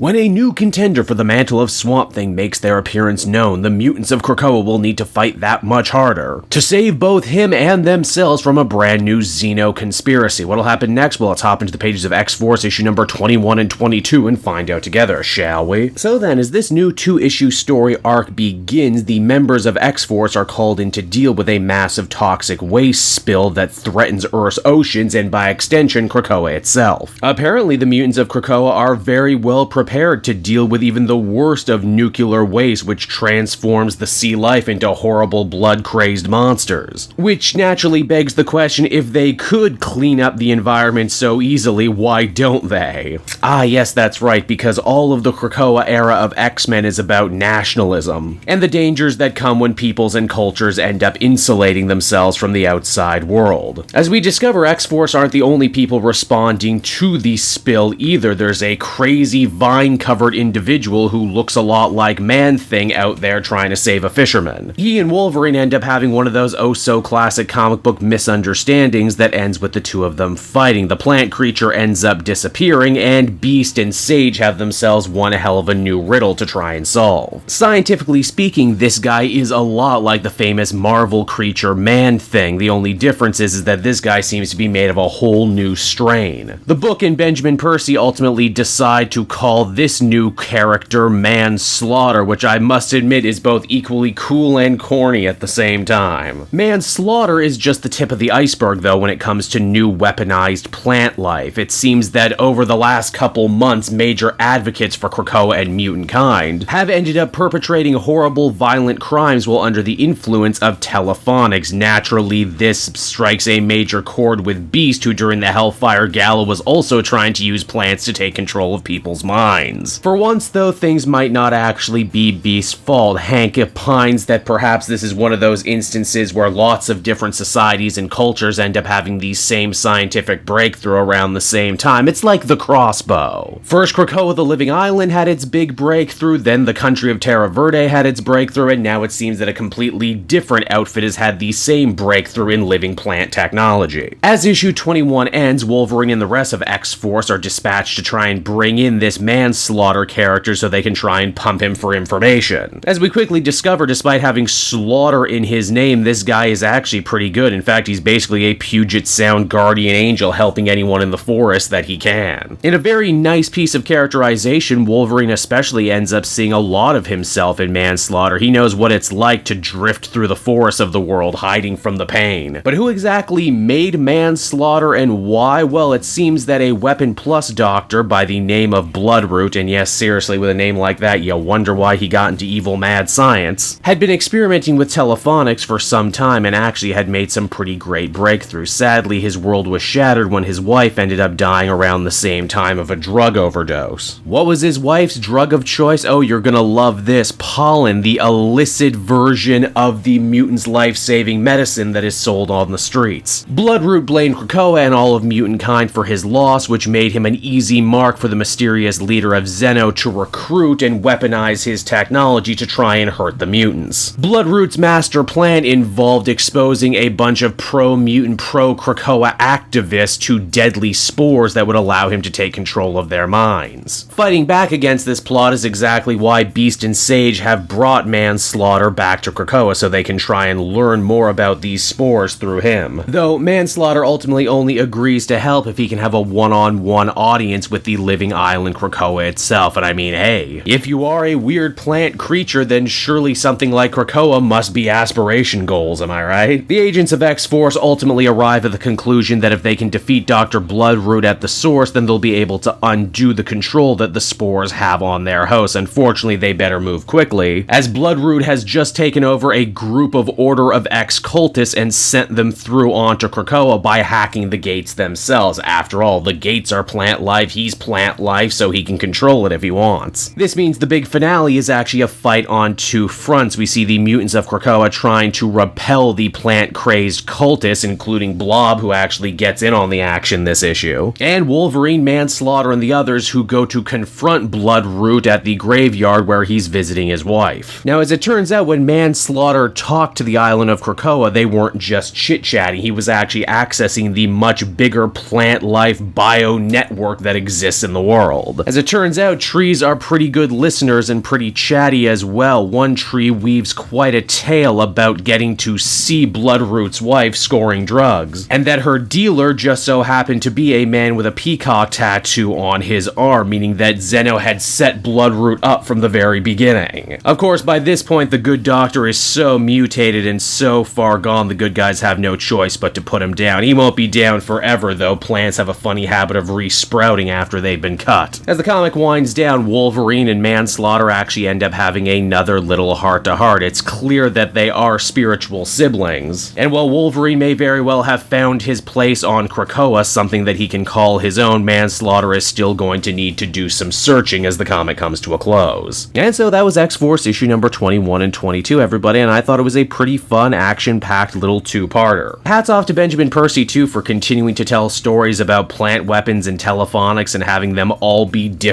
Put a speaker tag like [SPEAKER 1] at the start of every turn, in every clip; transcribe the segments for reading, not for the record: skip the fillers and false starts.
[SPEAKER 1] When a new contender for the mantle of Swamp Thing makes their appearance known, the mutants of Krakoa will need to fight that much harder to save both him and themselves from a brand new Xeno conspiracy. What'll happen next? Well, let's hop into the pages of X-Force issue number 21 and 22 and find out together, shall we? So then, as this new 2-issue story arc begins, the members of X-Force are called in to deal with a massive toxic waste spill that threatens Earth's oceans and, by extension, Krakoa itself. Apparently, the mutants of Krakoa are very well prepared to deal with even the worst of nuclear waste, which transforms the sea life into horrible blood-crazed monsters. Which naturally begs the question, if they could clean up the environment so easily, why don't they? Ah, yes, that's right, because all of the Krakoa era of X-Men is about nationalism, and the dangers that come when peoples and cultures end up insulating themselves from the outside world. As we discover, X-Force aren't the only people responding to the spill either. There's a crazy vine-covered individual who looks a lot like Man-Thing out there trying to save a fisherman. He and Wolverine end up having one of those oh-so-classic comic book misunderstandings that ends with the two of them fighting. The plant creature ends up disappearing, and Beast and Sage have themselves one hell of a new riddle to try and solve. Scientifically speaking, this guy is a lot like the famous Marvel creature Man-Thing. The only difference is that this guy seems to be made of a whole new strain. The book and Benjamin Percy ultimately decide to call this new character Manslaughter, which I must admit is both equally cool and corny at the same time. Manslaughter is just the tip of the iceberg, though, when it comes to new weaponized plant life. It seems that over the last couple months, major advocates for Krakoa and mutant kind have ended up perpetrating horrible, violent crimes while under the influence of telephonics. Naturally, this strikes a major chord with Beast, who during the Hellfire Gala was also trying to use plants to take control of people's minds. For once, though, things might not actually be Beast's fault. Hank opines that perhaps this is one of those instances where lots of different societies and cultures end up having the same scientific breakthrough around the same time. It's like the crossbow. First, Krakoa the Living Island had its big breakthrough, then the country of Terra Verde had its breakthrough, and now it seems that a completely different outfit has had the same breakthrough in living plant technology. As issue 21 ends, Wolverine and the rest of X-Force are dispatched to try and bring in this Manslaughter character so they can try and pump him for information. As we quickly discover, despite having slaughter in his name, this guy is actually pretty good. In fact, he's basically a Puget Sound guardian angel helping anyone in the forest that he can. In a very nice piece of characterization, Wolverine especially ends up seeing a lot of himself in Manslaughter. He knows what it's like to drift through the forests of the world, hiding from the pain. But who exactly made Manslaughter and why? Well, it seems that a Weapon Plus doctor by the name of Bloodroot, and yes, seriously, with a name like that, you wonder why he got into evil mad science, had been experimenting with telephonics for some time and actually had made some pretty great breakthroughs. Sadly, his world was shattered when his wife ended up dying around the same time of a drug overdose. What was his wife's drug of choice? Oh, you're gonna love this. Pollen, the illicit version of the mutant's life-saving medicine that is sold on the streets. Bloodroot blamed Krakoa and all of mutant kind for his loss, which made him an easy mark for the mysterious leader of Xeno to recruit and weaponize his technology to try and hurt the mutants. Bloodroot's master plan involved exposing a bunch of pro-mutant, pro-Krakoa activists to deadly spores that would allow him to take control of their minds. Fighting back against this plot is exactly why Beast and Sage have brought Manslaughter back to Krakoa so they can try and learn more about these spores through him. Though Manslaughter ultimately only agrees to help if he can have a one-on-one audience with the living island Krakoa itself. And I mean, hey, if you are a weird plant creature, then surely something like Krakoa must be aspiration goals, am I right? The agents of X-Force ultimately arrive at the conclusion that if they can defeat Dr. Bloodroot at the source, then they'll be able to undo the control that the spores have on their host. Unfortunately, they better move quickly, as Bloodroot has just taken over a group of Order of X cultists and sent them through onto Krakoa by hacking the gates themselves. After all, the gates are plant life, he's plant life, so he can control it if he wants. This means the big finale is actually a fight on two fronts. We see the mutants of Krakoa trying to repel the plant-crazed cultists, including Blob, who actually gets in on the action this issue, and Wolverine, Manslaughter, and the others who go to confront Bloodroot at the graveyard where he's visiting his wife. Now, as it turns out, when Manslaughter talked to the island of Krakoa, they weren't just chit-chatting. He was actually accessing the much bigger plant life bio network that exists in the world. As it turns out trees are pretty good listeners and pretty chatty as well. One tree weaves quite a tale about getting to see Bloodroot's wife scoring drugs, and that her dealer just so happened to be a man with a peacock tattoo on his arm, meaning that Zeno had set Bloodroot up from the very beginning. Of course, by this point, the good doctor is so mutated and so far gone, the good guys have no choice but to put him down. He won't be down forever, though. Plants have a funny habit of re-sprouting after they've been cut. As the comic winds down, Wolverine and Manslaughter actually end up having another little heart-to-heart. It's clear that they are spiritual siblings. And while Wolverine may very well have found his place on Krakoa, something that he can call his own, Manslaughter is still going to need to do some searching as the comic comes to a close. And so that was X-Force issue number 21 and 22, everybody, and I thought it was a pretty fun, action-packed little two-parter. Hats off to Benjamin Percy, too, for continuing to tell stories about plant weapons and telephonics and having them all be different.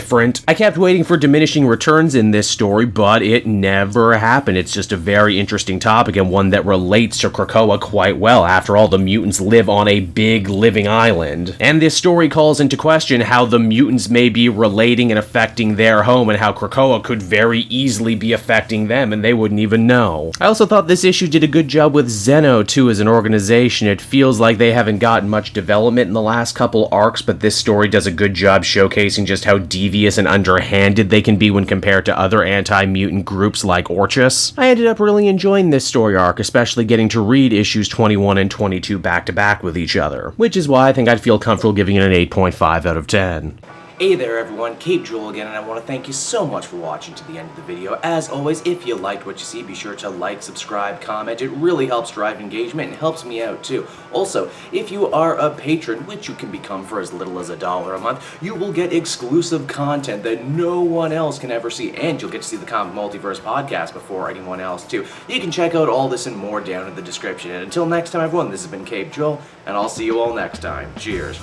[SPEAKER 1] I kept waiting for diminishing returns in this story, but it never happened. It's just a very interesting topic and one that relates to Krakoa quite well. After all, the mutants live on a big living island. And this story calls into question how the mutants may be relating and affecting their home, and how Krakoa could very easily be affecting them and they wouldn't even know. I also thought this issue did a good job with Zeno, too, as an organization. It feels like they haven't gotten much development in the last couple arcs, but this story does a good job showcasing just how devious and underhanded they can be when compared to other anti-mutant groups like Orchis. I ended up really enjoying this story arc, especially getting to read issues 21 and 22 back-to-back with each other, which is why I think I'd feel comfortable giving it an 8.5 out of 10.
[SPEAKER 2] Hey there everyone, Cape Joel again, and I want to thank you so much for watching to the end of the video. As always, if you liked what you see, be sure to like, subscribe, comment. It really helps drive engagement and helps me out too. Also, if you are a patron, which you can become for as little as $1 a month, you will get exclusive content that no one else can ever see, and you'll get to see the Comic Multiverse podcast before anyone else too. You can check out all this and more down in the description. And until next time everyone, this has been Cape Joel, and I'll see you all next time. Cheers.